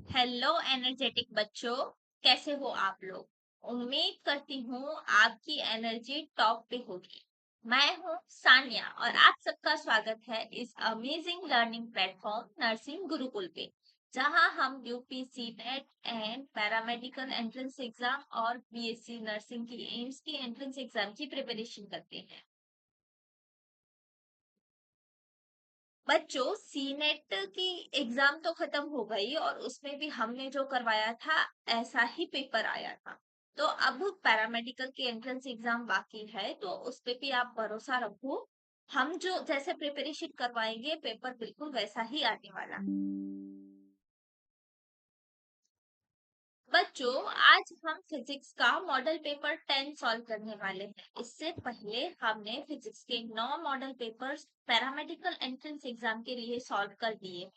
Hello energetic बच्चों, कैसे हो आप लोग। उम्मीद करती हूँ आपकी एनर्जी टॉप पे होगी। मैं हूँ सानिया और आप सबका स्वागत है इस amazing learning platform nursing Gurukul पे, जहाँ हम UPC net and paramedical entrance exam और बीएससी नर्सिंग की एम्स की एंट्रेंस एग्जाम की प्रिपरेशन करते हैं। बच्चों, सीनेट की एग्जाम तो खत्म हो गई और उसमें भी हमने जो करवाया था ऐसा ही पेपर आया था। तो अब पैरामेडिकल की एंट्रेंस एग्जाम बाकी है, तो उस पे भी आप भरोसा रखो। हम जो जैसे प्रिपरेशन करवाएंगे पेपर बिल्कुल वैसा ही आने वाला। बच्चों, आज हम फिजिक्स का मॉडल पेपर 10 सॉल्व करने वाले हैं। इससे पहले हमने फिजिक्स के 9 model papers paramedical entrance exam के लिए सॉल्व कर दिए।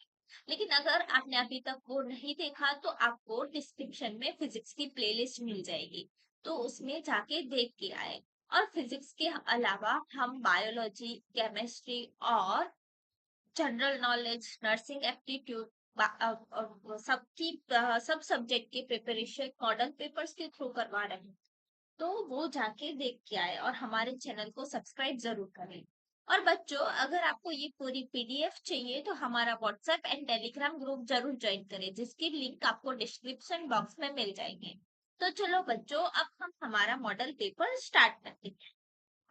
लेकिन अगर आपने अभी तक वो नहीं देखा तो आपको डिस्क्रिप्शन में फिजिक्स की प्लेलिस्ट मिल जाएगी, तो उसमें जाके देख के आए। और फिजिक्स के अलावा हम बायोलॉजी, केमिस्ट्री और जनरल नॉलेज, नर्सिंग एप्टीट्यूड, सब सब्जेक्ट की प्रिपरेशन मॉडल पेपर्स के थ्रू करवा रहे हैं। तो वो जाके देख के आए और हमारे चैनल को सब्सक्राइब जरूर करें। और बच्चों, अगर आपको ये पूरी पीडीएफ चाहिए तो हमारा व्हाट्सएप एंड टेलीग्राम ग्रुप जरूर ज्वाइन करें, जिसकी लिंक आपको डिस्क्रिप्शन बॉक्स में मिल जाएंगे। तो चलो बच्चों, अब हम हमारा मॉडल पेपर स्टार्ट करते हैं।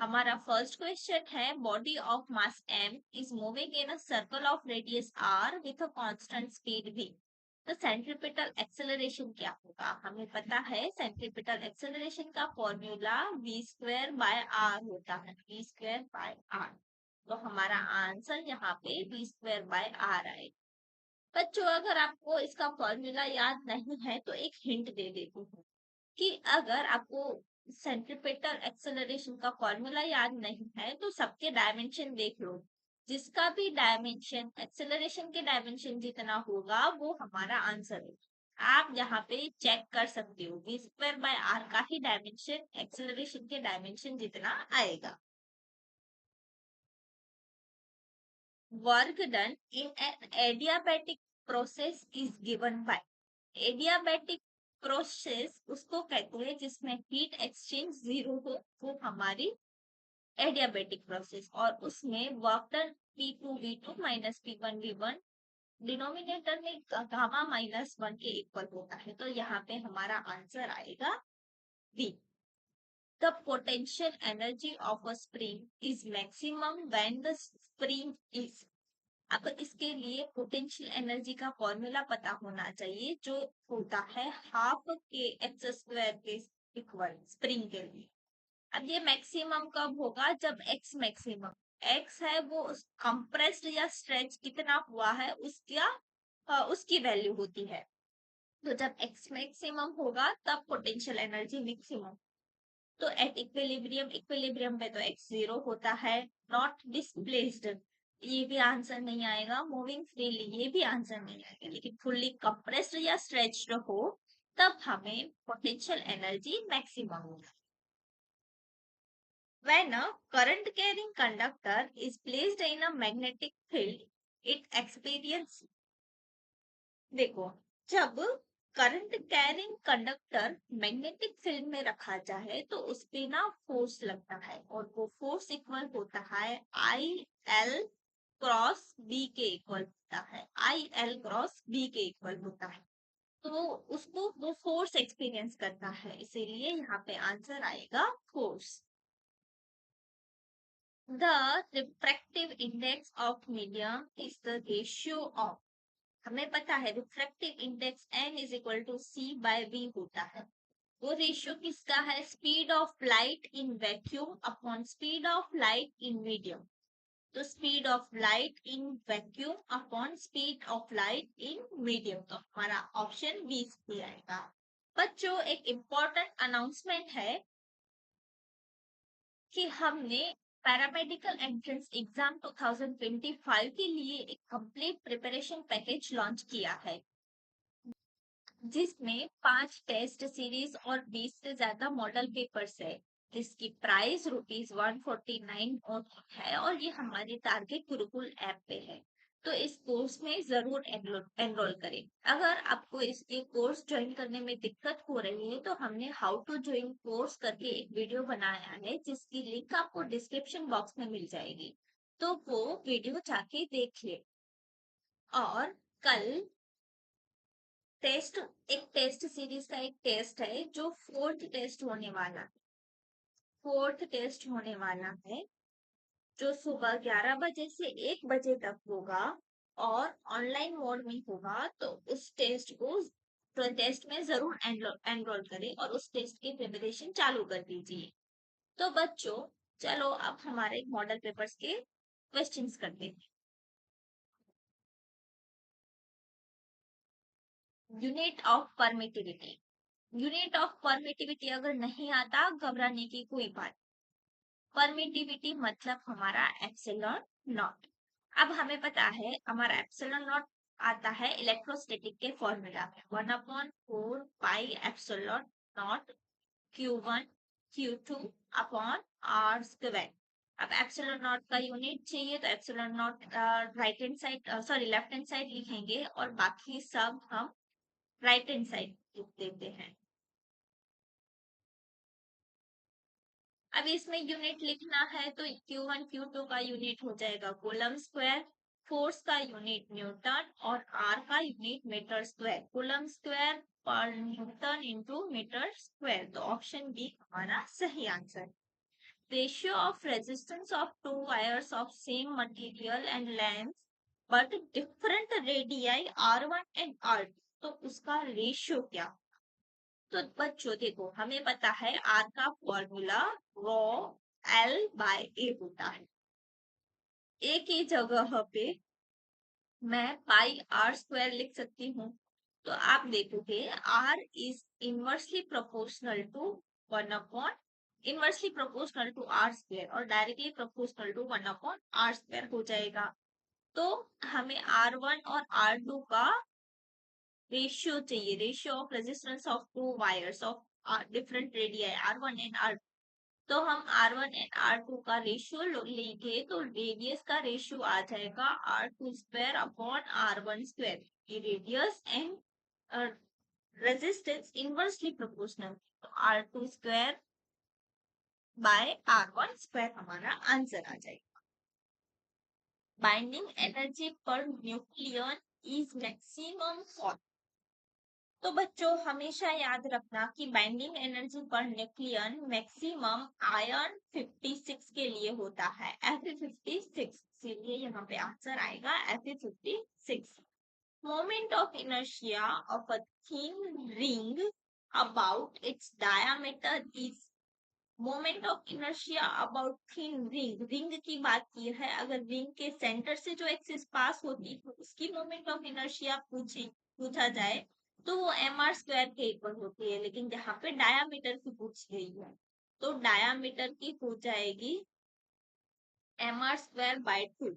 हमारा फर्स्ट क्वेश्चन है, body of mass m is moving in a circle of radius r with a constant speed v। तो सेंट्रीपिटल एक्सेलरेशन क्या होगा? हमें पता है सेंट्रीपिटल एक्सेलरेशन का formula v square by r होता है, v स्क्वायर बाय r। तो हमारा आंसर यहाँ पे v स्क्वायर बाय r आए। बच्चों, अगर आपको इसका फॉर्मूला याद नहीं है तो एक हिंट दे देती हूँ कि अगर आपको सेंट्रीपिटल एक्सेलरेशन का फॉर्मूला याद नहीं है तो सबके डायमेंशन देख लो। जिसका भी डायमेंशन एक्सेलरेशन के डायमेंशन जितना होगा वो हमारा आंसर है। आप यहाँ पे चेक कर सकते हो, वी स्क्वायर बाय आर का ही डायमेंशन एक्सेलरेशन के डायमेंशन जितना आएगा। Work done in an adiabatic process is given by. Adiabatic process उसको कहते हैं जिसमें हीट एक्सचेंज जीरो हो, वो हमारी एडियाबैटिक प्रोसेस। और उसमें work done P2V2 minus P1V1 denominator में गामा माइनस वन के इक्वल होता है। तो यहाँ पे हमारा आंसर आएगा B. The potential energy of a spring is maximum when the spring is। अब इसके लिए पोटेंशियल एनर्जी का फॉर्मूला पता होना चाहिए, जो होता है हाफ के एक्स स्क्वायर के इक्वल स्प्रिंग के लिए। अब ये मैक्सिमम कब होगा? जब एक्स मैक्सिमम, एक्स है वो कंप्रेस्ड या स्ट्रेच कितना हुआ है उसकी वैल्यू होती है। तो जब एक्स मैक्सिमम होगा तब पोटेंशियल एनर्जी मैक्सिमम। तो एट इक्विलिब्रियम, इक्विलिब्रियम पे तो एक्स जीरो होता है। नॉट डिस्प्लेस्ड, ये भी आंसर नहीं आएगा। मूविंग फ्रीली, ये भी आंसर नहीं आएगा। लेकिन फुल्ली कंप्रेस्ड या स्ट्रेच्ड हो तब हमें पोटेंशियल एनर्जी मैक्सिमम होगा। When a current carrying conductor is placed in a magnetic field, it experience। देखो, जब current carrying conductor magnetic field में रखा जाए तो उस पे ना फोर्स लगता है, और वो फोर्स इक्वल होता है आई एल क्रॉस बी के इक्वल होता है। आई एल क्रॉस बी के इक्वल होता है। तो उसको वो फोर्स एक्सपीरियंस करता है, इसीलिए यहाँ पे आंसर आएगा force. The refractive index of medium is the ratio of. हमें पता है refractive index n is equal to C by V होता है। वो रेशियो किसका है? Speed of light in vacuum upon speed of light in medium. तो speed of light in vacuum upon speed of light in medium. तो हमारा option B C आएगा। बच्चों, एक इम्पोर्टेंट अनाउंसमेंट है कि हमने पैरामेडिकल एंट्रेंस एग्जाम 2025 के लिए एक कंप्लीट प्रिपरेशन पैकेज लॉन्च किया है, जिसमें 5 टेस्ट सीरीज और 20 से ज्यादा मॉडल पेपर्स है, जिसकी प्राइस ₹149 है। और ये हमारे टारगेट गुरुकुल ऐप पे है। तो इस कोर्स में जरूर एनरोल करें। अगर आपको इसके कोर्स ज्वाइन करने में दिक्कत हो रही है तो हमने हाउ टू ज्वाइन कोर्स करके एक वीडियो बनाया है जिसकी लिंक आपको डिस्क्रिप्शन बॉक्स में मिल जाएगी, तो वो वीडियो जाके देख ले। और कल टेस्ट, एक टेस्ट सीरीज का एक टेस्ट है जो फोर्थ टेस्ट होने वाला है, जो सुबह 11 बजे से 1 बजे तक होगा और ऑनलाइन मोड में होगा। तो उस टेस्ट को, तो टेस्ट में जरूर एनरोल करें और उस टेस्ट की प्रिपरेशन चालू कर दीजिए। तो बच्चों, चलो अब हमारे मॉडल पेपर्स के क्वेश्चंस करते हैं। Unit of permittivity. Unit of permittivity अगर नहीं आता, घबराने की कोई बात। परमिटिविटी मतलब हमारा एप्सिलॉन नॉट। अब हमें पता है हमारा एप्सिलॉन नॉट आता है इलेक्ट्रोस्टैटिक के फॉर्मूला में, 1/4 pi epsilon naught Q1 Q2 upon r square. अब एप्सिलॉन नॉट का यूनिट चाहिए तो epsilon naught right hand side, sorry left hand side लिखेंगे और बाकी सब हम राइट हैंड साइड लिख देते हैं। अब इसमें यूनिट लिखना है तो Q1 Q2 का यूनिट हो जाएगा कूलम स्क्वायर, फोर्स का यूनिट न्यूटन और आर का unit metre square. Coulomb square per newton into metre square, तो ऑप्शन बी हमारा सही answer. Ratio of resistance of two wires of same material and length but different radii R1 and R2, तो उसका ratio क्या। तो बच्चों देखो, हमें पता है आर का फॉर्मूला रॉ L/A होता है। ए की जगह पे मैं पाई आर स्क्वायर लिख सकती हूँ। तो आप देखोगे R is inversely proportional to 1/, inversely proportional to R square और directly proportional to 1/r square हो जाएगा। तो हमें R1 और R2 का रेशियो चाहिए, ratio of resistance of two wires of different radii R1 and R2। तो हम R1 एंड R2 का रेशियो लेंगे तो रेडियस का रेशियो आ जाएगा R2 square upon R1 square. ये radius and resistance inversely proportional, तो R2 square by R1 square हमारा आंसर आ जाएगा। Binding energy per nucleon is maximum for. तो बच्चों हमेशा याद रखना कि binding energy per nucleon maximum iron 56 के लिए होता है, Fe56, इसीलिए यहाँ पे आंसर आएगा Fe56। Moment of inertia of a thin ring about its diameter is. Moment of inertia about thin ring, ring की बात की है, अगर रिंग के सेंटर से जो एक्सिस पास होती है उसकी मोमेंट ऑफ इनर्शिया पूछा जाए तो वो mr स्क्वायर के इक्वल होती है, लेकिन यहाँ पे डायामीटर की पूछ गई है तो डायामीटर की हो जाएगी mr स्क्वायर बाय 2।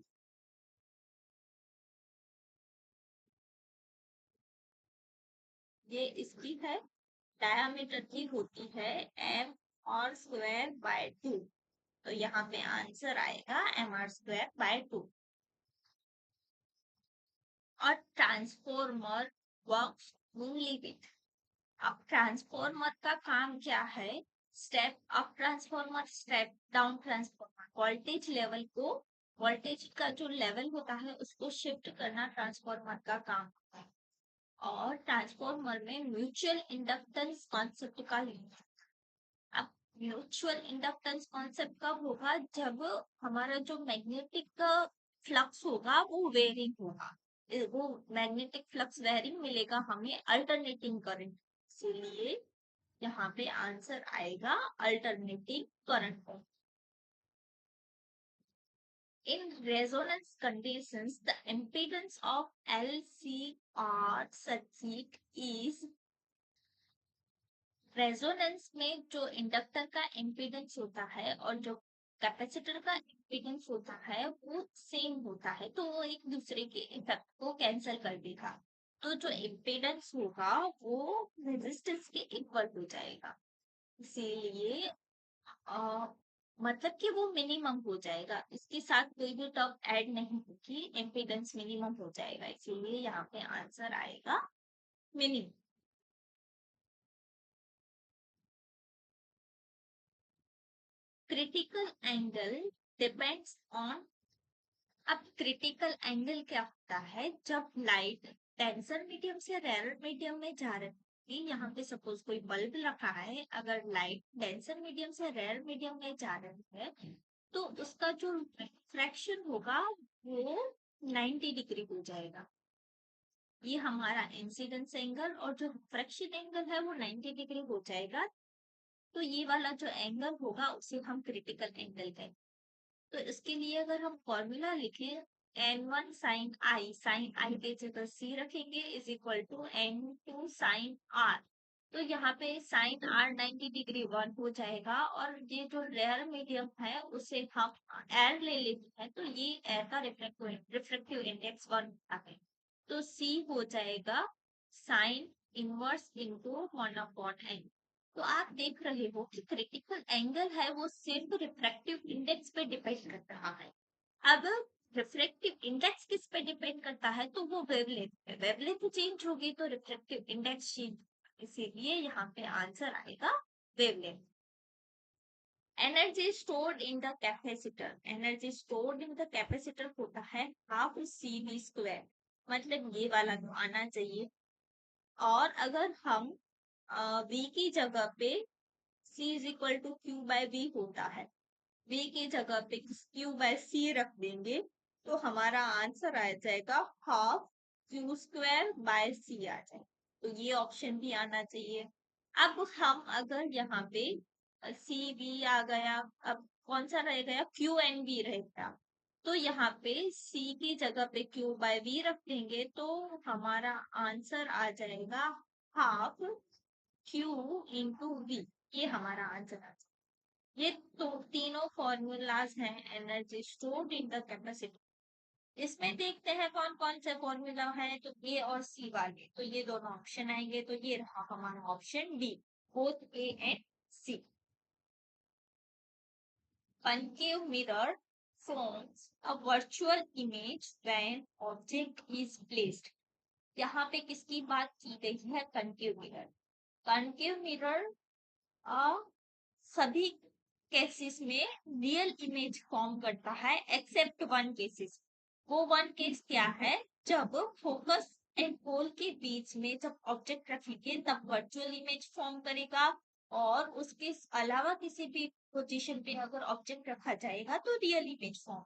ये इसकी है, डायामीटर की होती है mr स्क्वायर बाय 2, तो यहाँ पे आंसर आएगा mr स्क्वायर बाय 2। और ट्रांसफॉर्मर वर्क्स ओनली विथ। अब ट्रांसफॉर्मर का काम क्या है, step up transformer, step down transformer, voltage level को, वोल्टेज का जो लेवल होता है उसको शिफ्ट करना ट्रांसफॉर्मर का काम होता है। और ट्रांसफॉर्मर में म्यूचुअल इंडक्टेंस कॉन्सेप्ट का यूज। अब म्यूचुअल इंडक्टेंस कॉन्सेप्ट कब होगा, जब हमारा जो मैग्नेटिक फ्लक्स होगा वो वेरिंग होगा, वो मैग्नेटिक फ्लक्स वेरिंग मिलेगा हमें अल्टरनेटिंग करंट, इसीलिए यहाँ पे आंसर आएगा alternating current. In resonance conditions, the impedance of LCR circuit is। Resonance में जो इंडक्टर का इम्पीडेंस होता है और जो कैपेसिटर का इम्पीडेंस होता है वो सेम होता है, तो वो एक दूसरे के इफेक्ट को कैंसिल कर देगा, तो जो इम्पीडेंस होगा वो रेजिस्टेंस के इक्वल हो जाएगा। इसीलिए मतलब कि वो मिनिमम हो जाएगा, इसके साथ कोई भी टर्म ऐड नहीं होगी, इम्पीडेंस मिनिमम हो जाएगा, इसीलिए यहाँ पे आंसर आएगा minimum. Critical angle depends on. अब क्रिटिकल एंगल क्या होता है, जब लाइट डेंसर मीडियम से रेयर मीडियम में जा रही है, यहाँ पे सपोज कोई बल्ब रखा है, अगर लाइट डेंसर मीडियम से रेयर मीडियम में जा रही है तो उसका जो रिफ्रैक्शन होगा वो 90 डिग्री हो जाएगा। ये हमारा इंसिडेंस एंगल, और जो रिफ्रैक्शन एंगल है वो 90 डिग्री हो जाएगा। तो ये वाला जो एंगल होगा उसे हम क्रिटिकल एंगल कहते हैं। तो इसके लिए अगर हम फॉर्मूला लिखें, साइन आई के जगह सी रखेंगे is equal to N2 sine r. तो यहाँ पे साइन आर 90 डिग्री 1 हो जाएगा, और ये जो रेयर मीडियम है उसे हम एयर ले लेते हैं, तो ये एयर का रिफ्रेक्टिव इंडेक्स 1 होता है। तो सी हो जाएगा साइन इनवर्स इंटू 1/n। तो आप देख रहे हो कि क्रिटिकल एंगल है वो सिर्फ रिफ्रैक्टिव इंडेक्स पे डिपेंड कर रहा है। अब रिफ्रैक्टिव इंडेक्स किस पे डिपेंड करता है, तो वो वेवलेंथ पे, वेवलेंथ चेंज होगी तो रिफ्रैक्टिव इंडेक्स चेंज, इसीलिए यहाँ पे आंसर आएगा wavelength. Energy stored in the capacitor, energy stored in the capacitor होता है हाफ सी वी स्क्वायर, मतलब ये वाला तो आना चाहिए। और अगर हम v की जगह पे c is equal to q by v होता है, v की जगह पे क्यू बाय c रख देंगे तो हमारा आंसर आ जाएगा half Q square by c आ जाए, तो ये ऑप्शन भी आना चाहिए। अब हम अगर यहाँ पे सी बी आ गया, अब कौन सा रह गया, क्यू एन बी रहेगा, तो यहाँ पे सी की जगह पे क्यू बाय वी रख देंगे तो हमारा आंसर आ जाएगा हाफ क्यू इंटू वी, ये हमारा आंसर आ जाएगा। ये तो तीनों फॉर्मूलाज हैं energy stored in the capacity. इसमें देखते हैं कौन कौन से फॉर्मूला है, तो ए और सी वाले, तो ये दोनों ऑप्शन आएंगे, तो ये रहा हमारा option D, both A and C. Concave mirror forms a virtual image when object is placed। यहाँ पे किसकी बात की गई है, कनकेव मिरर। कनकेव मिरर सभी केसेस में रियल इमेज फॉर्म करता है एक्सेप्ट वन केसेस। वो वन केस क्या है, जब फोकस एंड पोल के बीच में जब ऑब्जेक्ट रखेंगे तब वर्चुअल इमेज फॉर्म करेगा, और उसके अलावा किसी भी पोजीशन पे अगर ऑब्जेक्ट रखा जाएगा तो रियल इमेज फॉर्म।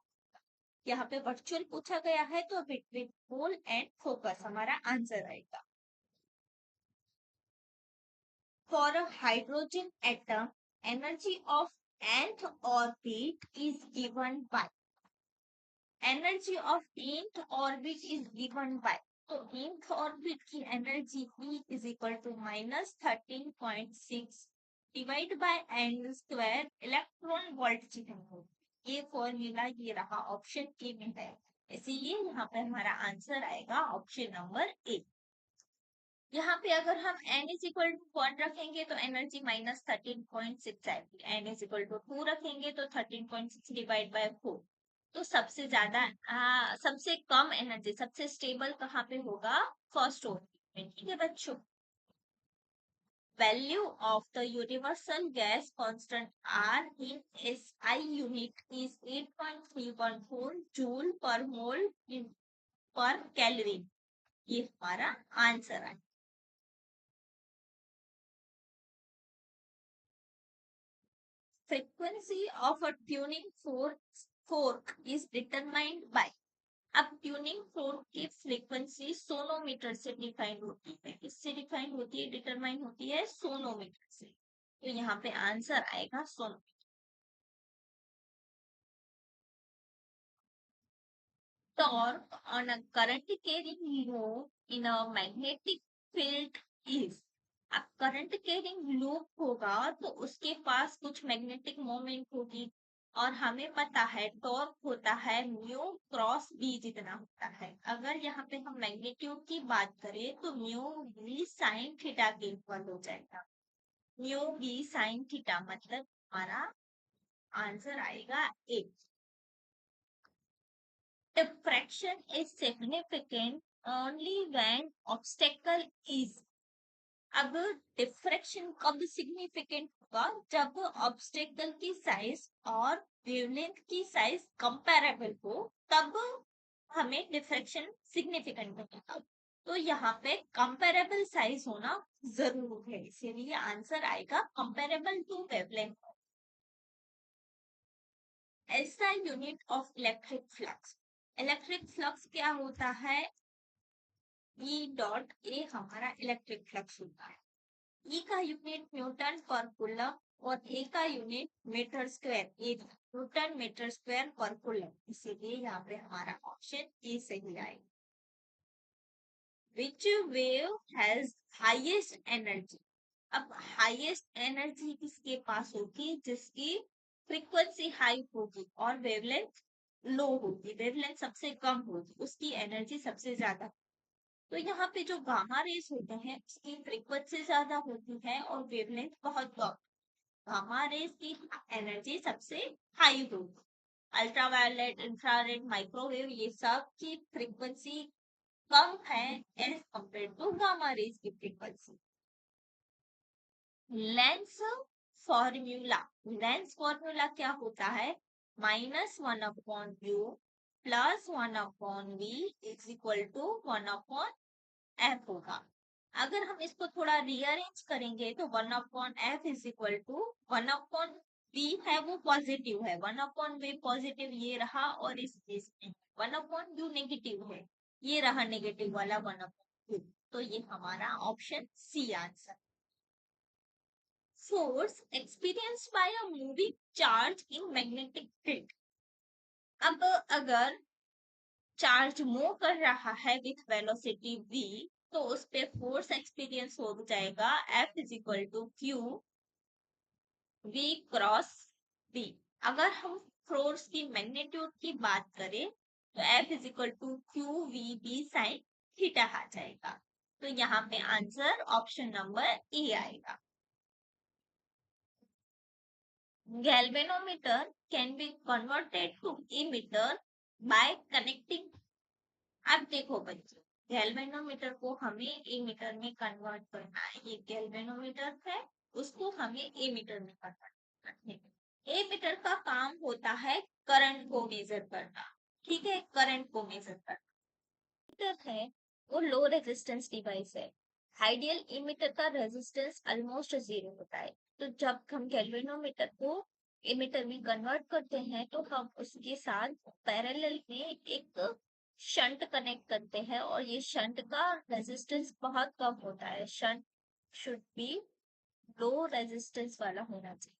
यहाँ पे वर्चुअल पूछा गया है तो बिटवीन पोल एंड फोकस हमारा आंसर आएगा। For a hydrogen atom, energy of nth orbit is given by, energy of nth orbit is given by, तो nth orbit की energy E is equal to -13.6 divide by n square electron volt चिन्ह हो। ये formula ये रहा option A में है, इसीलिए यहाँ पे हमारा आंसर आएगा ऑप्शन नंबर ए। यहाँ पे अगर हम n इज इक्वल टू 1 रखेंगे तो एनर्जी -13.6 आएगी, n इज इक्वल टू 2 रखेंगे तो 13.6 डिवाइड बाय 4। तो सबसे ज्यादा सबसे कम एनर्जी सबसे स्टेबल कहाँ पे होगा, फर्स्ट ऑर्बिट में, ठीक है बच्चों। Value of the universal gas constant R in SI unit is 8.314 joule per mole पर कैलोरी, ये हमारा आंसर है। Frequency of a tuning fork is determined by, अब ट्यूनिंग फोर्क की फ्रीक्वेंसी सोनोमीटर से डिफाइन होती है, किससे डिफाइन होती है, डिटरमाइन होती है सोनोमीटर से, तो यहाँ पे आंसर आएगा sonometer. Torque on a current carrying loop in a magnetic field is, अब करंट कैरिंग लूप होगा तो उसके पास कुछ मैग्नेटिक मोमेंट होगी, और हमें पता है टॉर्क होता है म्यू क्रॉस बी जितना होता है। अगर यहाँ पे हम मैग्नीट्यूड की बात करें तो म्यू बी साइन थीटा के इक्वल हो जाएगा। म्यू बी साइन थीटा मतलब हमारा आंसर आएगा ए। Diffraction is significant only when obstacle is। अब डिफ्रैक्शन कब सिग्निफिकेंट होगा? जब ऑब्स्टेकल की साइज और वेवलेंथ की साइज कंपैरेबल हो, तब हमें डिफ्रैक्शन सिग्निफिकेंट बनेगा। तो यहाँ पे कंपैरेबल साइज होना जरूर है, इसीलिए आंसर आएगा कंपैरेबल टू वेवलेंथ। ऐसा unit of electric flux. Electric flux क्या होता है? ई डॉट ए हमारा इलेक्ट्रिक फ्लक्स होता है। ई का यूनिट न्यूटन पर कूलम और ए का unit metre square, A newton metre square per coulomb, इसीलिए यहाँ पे हमारा ऑप्शन ए सही आएगा। Which wave has highest energy? अब हाईएस्ट एनर्जी किसके पास होगी? जिसकी फ्रीक्वेंसी हाई होगी और वेवलेंथ लो होगी, वेवलेंथ सबसे कम होगी, उसकी एनर्जी सबसे ज्यादा। तो यहाँ पे जो गामा रेस होते हैं उसकी फ्रीक्वेंसी ज्यादा होती है और वेवलेंथ बहुत कम। गामा रेस की एनर्जी सबसे हाई होगी। अल्ट्रावायलेट, इंफ्रारेड, माइक्रोवेव, ये सब की फ्रीक्वेंसी कम है as compare to gamma rays की frequency. Lens formula. Lens formula क्या होता है? -1/u plus 1/v is equal to 1/f होगा। अगर हम इसको थोड़ा रीअरेंज करेंगे तो 1/f is equal to 1/v है वो पॉजिटिव है, 1/v पॉजिटिव ये रहा, और इस केस में 1/u नेगेटिव है, ये रहा नेगेटिव वाला 1/u। तो ये हमारा option C answer. Force experienced by a moving charge in magnetic field। अब अगर चार्ज मूव कर रहा है विथ वेलोसिटी v, तो उस पे फोर्स एक्सपीरियंस हो जाएगा F is equal to q v cross b। अगर हम फोर्स की मैग्नीट्यूड की बात करें तो F is equal to Q V B sine theta आ जाएगा। तो यहाँ पे आंसर ऑप्शन नंबर ए आएगा। Galvanometer can be converted to emitter by connecting। अब देखो बच्चों, गैल्वेनोमीटर को हमें एमीटर में कन्वर्ट करना है। ये गैल्वेनोमीटर है, उसको हमें एमीटर में कन्वर्ट करना है। एमीटर का काम होता है करंट को मेजर करना, ठीक है, करंट को मेजर करना। एमीटर है वो लो रेजिस्टेंस डिवाइस है। आइडियल एमीटर का रेजिस्टेंस ऑलमोस्ट जीरो होता है। तो जब हम गैल्वेनोमीटर को एमीटर में कन्वर्ट करते हैं तो हम उसके साथ पैरेलल में एक शंट कनेक्ट करते हैं, और ये शंट का रेजिस्टेंस बहुत कम होता है। Shunt should be low resistance वाला होना चाहिए।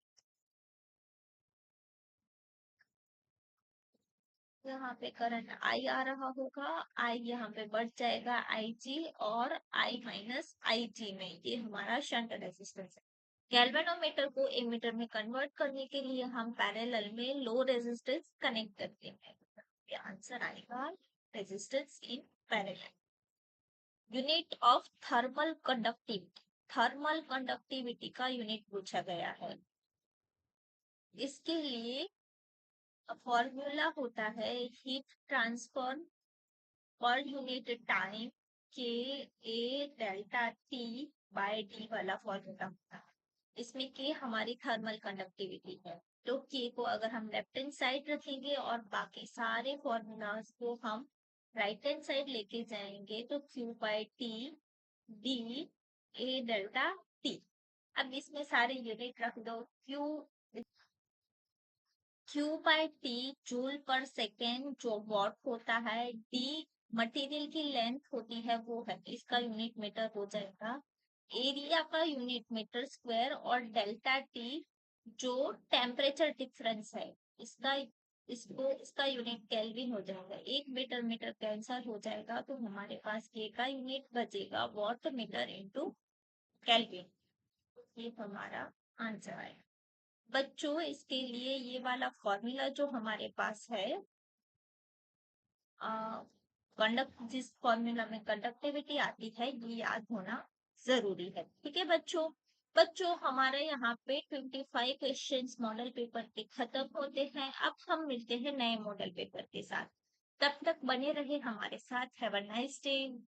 यहाँ पे करंट आई आ रहा होगा, आई यहाँ पे बढ़ जाएगा आई जी, और आई माइनस आई जी में ये हमारा शंट रेजिस्टेंस है। गैल्वेनोमीटर को एमीटर में कन्वर्ट करने के लिए हम पैरेलल में लो रेजिस्टेंस कनेक्ट करते हैं। आंसर आएगा resistance in parallel. Unit of thermal conductivity. Thermal conductivity का यूनिट पूछा गया है। इसके लिए फॉर्मूला होता है heat transfer per unit time के ए डेल्टा टी बाय डी वाला फॉर्मूला होता है। इसमें के हमारी थर्मल कंडक्टिविटी है, तो के को अगर हम लेफ्ट हैंड साइड रखेंगे और बाकी सारे फॉर्मूलाज को हम राइट हैंड साइड लेके जाएंगे तो q by t d A delta t. अब इसमें सारे यूनिट रख दो। Q by t joule per second जो वॉट होता है, डी मटेरियल की लेंथ होती है वो है, इसका यूनिट मीटर हो जाएगा। एरिया का यूनिट मीटर स्क्वायर, और डेल्टा टी जो टेम्परेचर डिफरेंस है इसका, इसका यूनिट केल्विन हो जाएगा। एक मीटर मीटर कैंसिल हो जाएगा तो हमारे पास के का यूनिट बचेगा वॉट मीटर इंटू केल्विन। ये हमारा आंसर है बच्चों। इसके लिए ये वाला फॉर्मूला जो हमारे पास है, कंडक्ट जिस फॉर्मूला में कंडक्टिविटी आती है, ये याद होना जरूरी है। ठीक है बच्चों। बच्चों हमारे यहाँ पे 25 क्वेश्चंस मॉडल पेपर के खत्म होते हैं। अब हम मिलते हैं नए मॉडल पेपर के साथ। तब तक बने रहे हमारे साथ। Have a nice day.